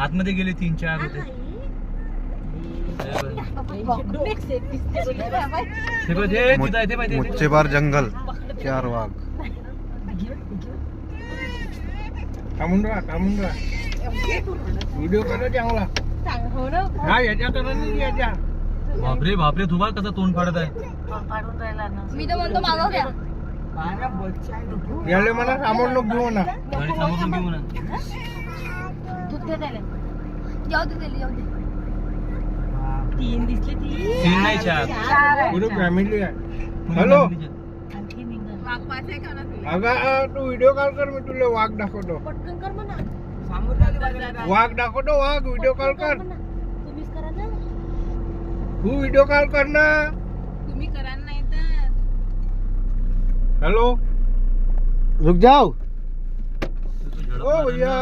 आतमध्ये गेले 3-4 होते. मुच्चेबार जंगल 4 वाघ. थांबून राहा व्हिडिओ करा चांगला. हा याच्या करा नाही याच्या. बापरे बापरे तू बघ कसं तोंड फाडत आहे. मी तर म्हणतो मागव घ्या. याले मला सामोर लोक घेऊ ना. गाडी समोरून घेऊ ना. दूध दे त्याला. जाऊ दे त्याला, जाऊ दे. 3 नाही 4. पुढे फॅमिली आहे. हॅलो अगं तू व्हिडिओ कॉल कर, मी तुला वाघ दाखवतो. पटकन कर म्हणा. वाघ दाखवतो, वाघ व्हिडिओ कॉल कर. तुम्हीच करा ना. तू व्हिडिओ कॉल कर ना. तुम्ही करा नाही तर. हॅलो रुक जाओ. ओ भैया